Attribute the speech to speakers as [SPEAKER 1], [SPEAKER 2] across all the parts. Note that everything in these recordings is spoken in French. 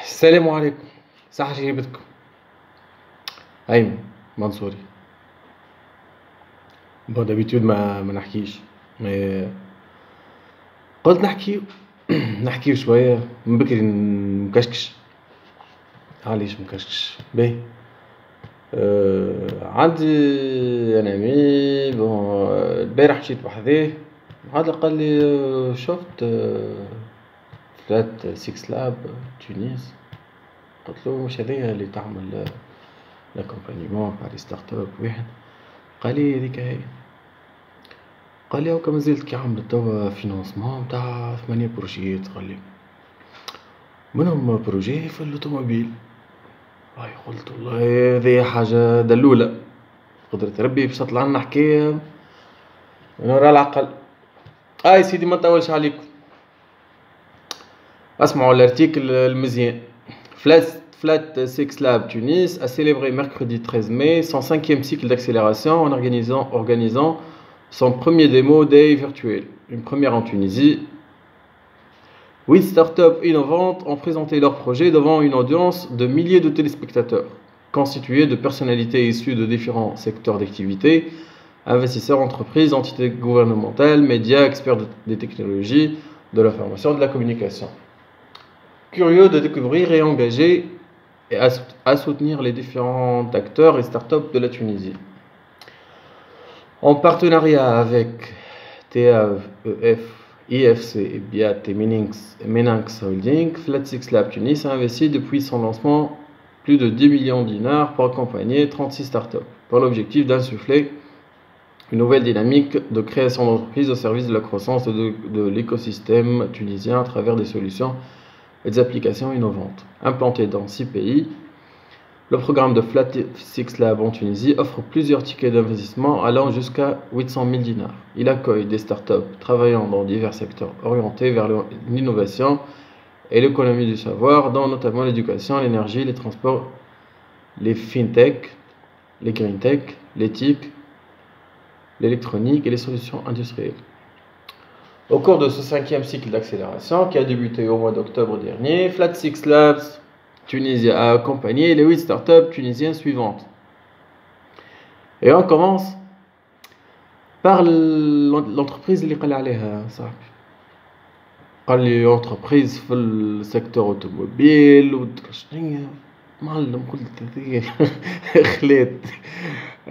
[SPEAKER 1] السلام عليكم. صحة جيبتكم. أيمن منصوري. بون دابيتود ما نحكيش. مي قلت نحكيو نحكيو شوية من بكري مكشكش. علاش مكشكش؟ باهي. عندي انا مي بون البارح مشيت بحذاه. هذا قال لي شفت فلات 6 لاب تونس. قلت له مش هذيا اللي تعمل لاكومبانيمون تاع لي ستارت اب واحد؟ قال لي هذيك هي. قال لي هاكا مازالت كي عملت توا فينانسمون تاع 8 بروجيات. قال لي منهم بروجي في الاوتوموبيل. هاي قلت والله هذه حاجة دلولة، قدرة ربي باش تطلع لنا حكاية من وراء العقل. سيدي ما نطولش عليكم، اسمعوا الارتيكل المزيان. Flat 6 Lab Tunis a célébré mercredi 13 mai son 5e cycle d'accélération en organisant son premier Demo Day virtuel, une première en Tunisie. 8 startups innovantes ont présenté leurs projets devant une audience de milliers de téléspectateurs, constituée de personnalités issues de différents secteurs d'activité, investisseurs, entreprises, entités gouvernementales, médias, experts des technologies, de l'information et de la communication. Curieux de découvrir et engagés et à soutenir les différents acteurs et startups de la Tunisie. En partenariat avec TAEF, IFC et BIAT et Meninx Holding, Flat 6 Lab Tunis a investi depuis son lancement plus de 10 millions de dinars pour accompagner 36 startups, pour l'objectif d'insuffler une nouvelle dynamique de création d'entreprises au service de la croissance de l'écosystème tunisien à travers des solutions et des applications innovantes. Implanté dans 6 pays, le programme de Flat 6 Lab en Tunisie offre plusieurs tickets d'investissement allant jusqu'à 800 000 dinars. Il accueille des startups travaillant dans divers secteurs orientés vers l'innovation et l'économie du savoir, dont notamment l'éducation, l'énergie, les transports, les fintech, les green tech, l'éthique, l'électronique et les solutions industrielles. Au cours de ce 5e cycle d'accélération qui a débuté au mois d'octobre dernier, Flat 6 Labs Tunisie a accompagné les 8 startups tunisiennes suivantes. Et on commence par l'entreprise اللي قال عليها صاحبي. قال لي entreprise في السيكتور automobile وشنيا معلم. قلت هذه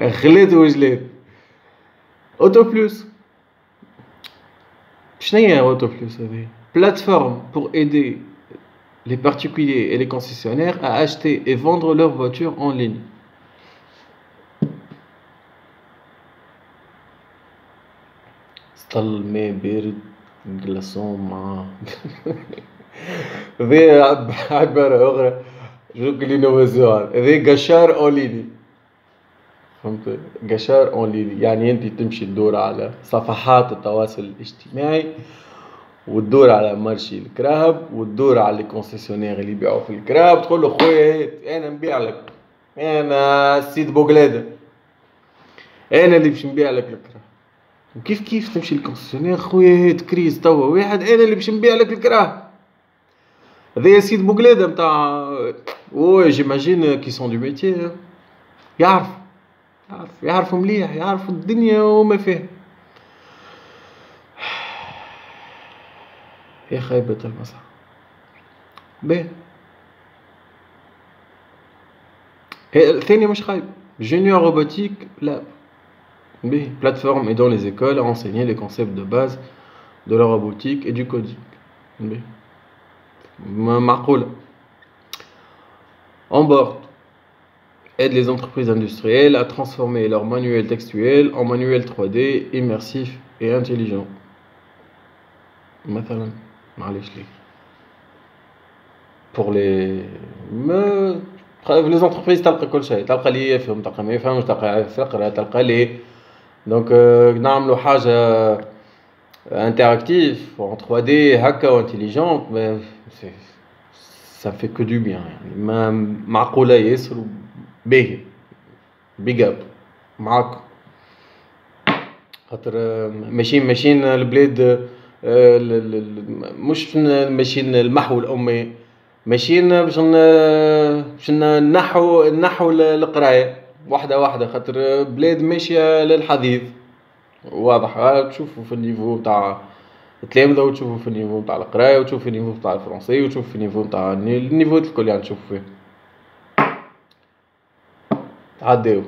[SPEAKER 1] خليت وجليت. Auto Plus. شنيا Auto Plus هذه؟ Plateforme pour aider les particuliers et les concessionnaires à acheter et vendre leurs voitures en ligne. سطل ماء بارد جلاسون مع هذه عبارة أخرى جوك لينوفاسيون. هذه قشار أون ليني. فهمت؟ قشار أون ليني يعني أنت تمشي تدور على صفحات التواصل الاجتماعي وتدور على مارشي الكراب وتدور على الكونسيسيونير اللي يبيعوا في الكراب، تقول له خويا هات انا نبيع لك، انا السيد بوغلادة انا اللي باش نبيع لك الكراب. وكيف تمشي للكونسيسيونير خويا هات كريز توا واحد انا اللي باش نبيع لك الكراب. هذا سيد بوغلادة نتاع جيماجين كي سون دو ميتيي يعرفوا مليح، يعرفوا الدنيا وما فيها. يا خيبة المسح. باهي. الثاني مش خايب. Junior Robotique Lab. باهي. Plateforme aidant les écoles à enseigner les concepts de base de la robotique et du coding. باهي. معقولة. Onboard aide les entreprises industrielles à transformer leurs manuels textuels en manuels 3D immersifs et intelligents. مثلا معليش ليه pour les entreprises تلقى كل شيء، تلقى لي يفهم، تلقى ما يفهمش، تلقى فقرة، تلقى لي دونك نعملوا حاجة interactif en 3D هكا وانتيليجون. ça fait que du bien يعني ما معقولة ياسر باهي. بيج اب معاكم خاطر ماشيين البلاد مش ماشيين المحو الأمي ماشيين باش نحو القراية واحدة واحدة، خاطر بلاد ماشية للحضيض واضح. تشوفوا في النيفو تاع التلامذة، وتشوفوا في النيفو تاع القراية، وتشوفوا في النيفو تاع الفرنسي، وتشوفوا في النيفو تاع النيفوات الكل يعني تشوفوا فيه. تعداو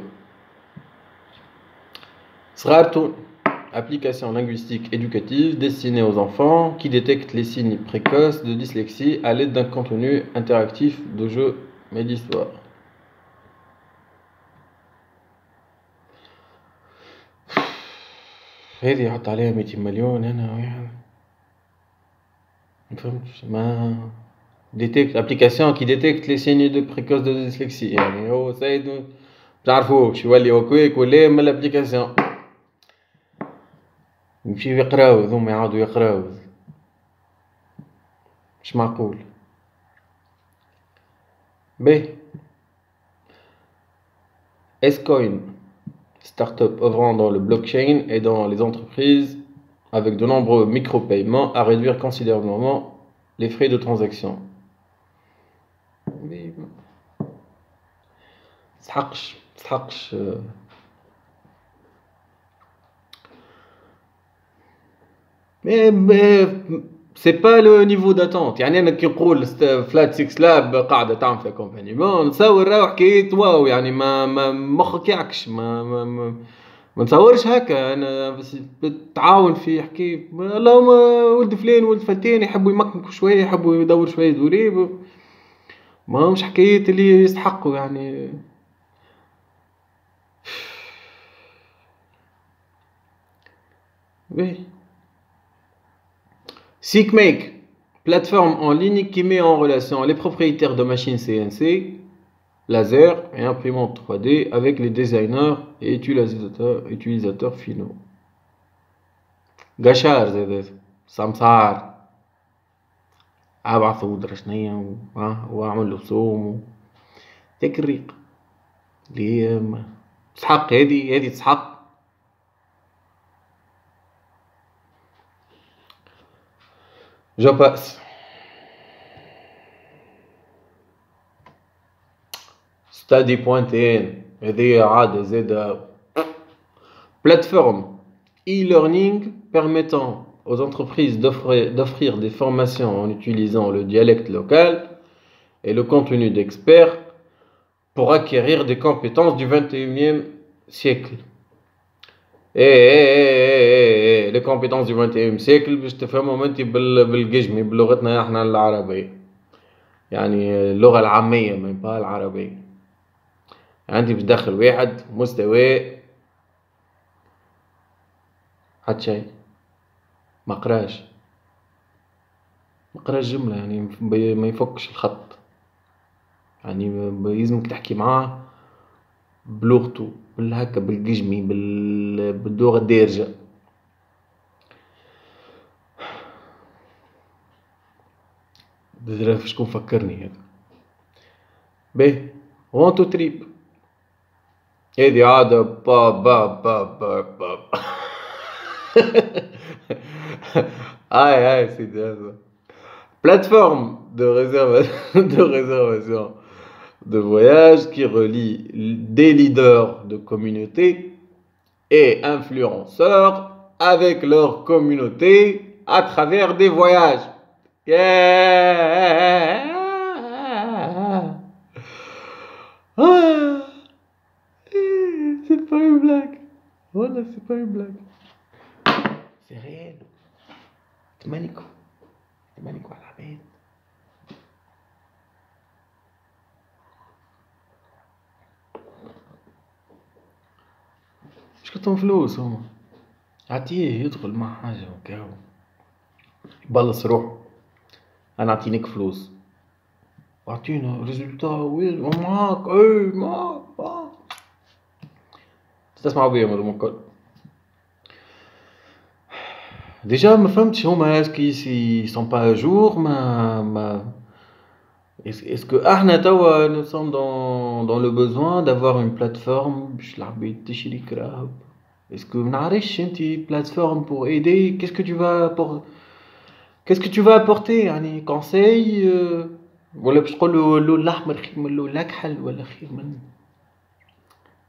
[SPEAKER 1] صغارتون. Application linguistique éducative destinée aux enfants qui détecte les signes précoces de dyslexie à l'aide d'un contenu interactif de jeux et d'histoire. هذه يحط عليها 200 مليون أنا وياها. ما فهمتش. ما détecte application qui détecte les signes de précoce de dyslexie يعني هو سيد تعرفوش يولي هكاك ولا من الابليكاسيون يمشيو يقراو ذوما يعاودوا يقراو. مش معقول. باهي Scoin, start-up œuvrant dans le blockchain et dans les entreprises avec de nombreux micro-paiements à réduire considérablement les frais de transaction. تسحقش mais c'est pas le niveau d'attente. يعني انا كي نقول فلات 6 لاب قاعده تعمل في كومبانيمون نتصور راهو حكايه واو يعني ما مخك يعكش ما نتصورش هكا. انا بس تعاون في حكايه اللهم ولد فلان ولد فلتان يحبوا يمكنكوا شويه يحبوا يدور شويه دوري ما همش حكايات اللي يستحقوا يعني. Oui. SeekMake, plateforme en ligne qui met en relation les propriétaires de machines CNC, laser et imprimantes 3D avec les designers et utilisateurs finaux. قشار زاد سمسار ابعث ودرشنية واعمل له صوم تكريق اللي تسحق. هذه تسحق. Je passe. Study.in هذه عادة زادة. Plateforme e-learning permettant aux entreprises d'offrir des formations en utilisant le dialecte local et le contenu d'experts pour acquérir des compétences du 21e siècle. les compétences du 21e siècle باش تفهمهم انت بالقجمي بلغتنا احنا العربية يعني اللغة العامية من با العربية. عندي باش تدخل واحد مستوى حتى شيء ما قراش جملة يعني ما يفكش الخط يعني يلزمك تحكي معاه بلغته بالهكا بالقجمي باللغة الدارجة. بدرا شكون فكرني هذا. باهي وانتو تريب هذه عادة با هاي سيدي هذا. Plateforme de réservation de voyage qui relie des leaders de communauté et influenceurs avec leur communauté à travers des voyages. C'est pas une blague. Voilà, c'est pas une blague. C'est réel. تمانيكو على العباد. مش كتهم فلوس هما عطيه يدخل مع حاجة وكاو يبلص روحه. انا اعطينيك فلوس واعطينا ريزولتا وين ومعاك معاك تسمعوا بيهم هذوما الكل. Déjà ما فهمتش هما اسكي sont pas à jour ما est-ce que احنا توا nous sommes dans le besoin d'avoir une plateforme باش العباد تشري كراهب. est-ce que منعرفش انتي plateforme pour aider qu'est-ce que tu vas apporter يعني conseil ولا باش تقول له اللون الاحمر خير من اللون الاكحل ولا خير من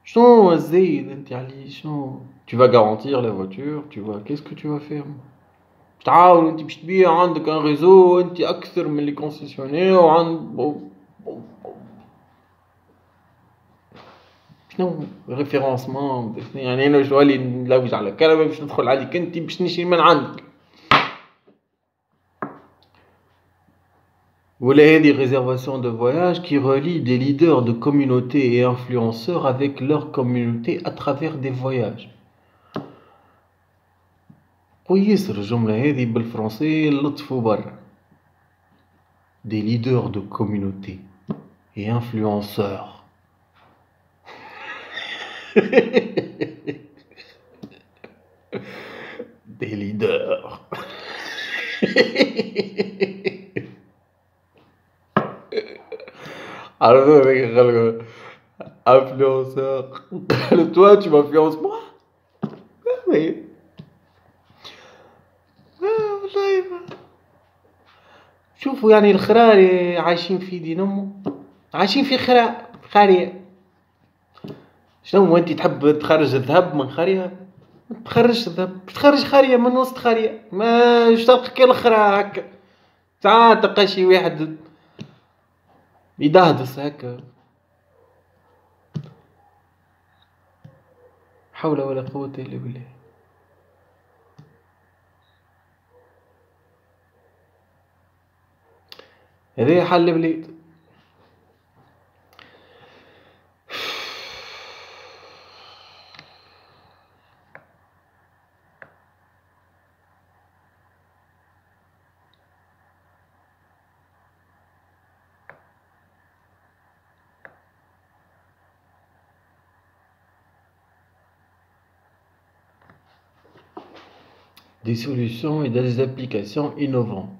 [SPEAKER 1] شنو الزايد انت عليه شنو tu vas garantir la voiture tu vas qu'est-ce que tu vas faire باش تعاون انت باش تبيع عندك ان ريزو انت اكثر من لي كونسيسيونير وعند شنو ريفيرونسمون يعني انا شو اللي نلوج على كلمه باش ندخل عليك انت باش نشري من عندك ولا هذه réservation de voyage qui relie des leaders de communautés et influenceurs avec leur communauté à travers des voyages ويسر الجملة هذه بالفرنسي لطفوا برا des leaders de communautés et influenceurs des leaders alors influenceur toi tu m'influences moi oui والله شوفوا يعني الخراري عايشين في دين امه عايشين في خارية شنو انت تحب تخرج الذهب من خارية ما تخرجش الذهب تخرج خارية من وسط خارية ما تلقى كي الخرا هكا ساعات تلقى شي واحد يدهدس هكا حول ولا قوة الا بالله هذا حل البلاد des solutions et des applications innovantes.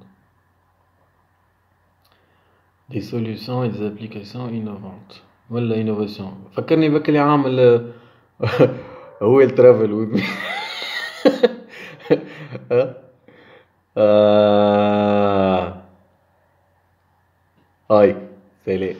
[SPEAKER 1] Des solutions et des applications innovantes. ولا innovation فكرني بك اللي عامل هو الترافل with me هاي سلام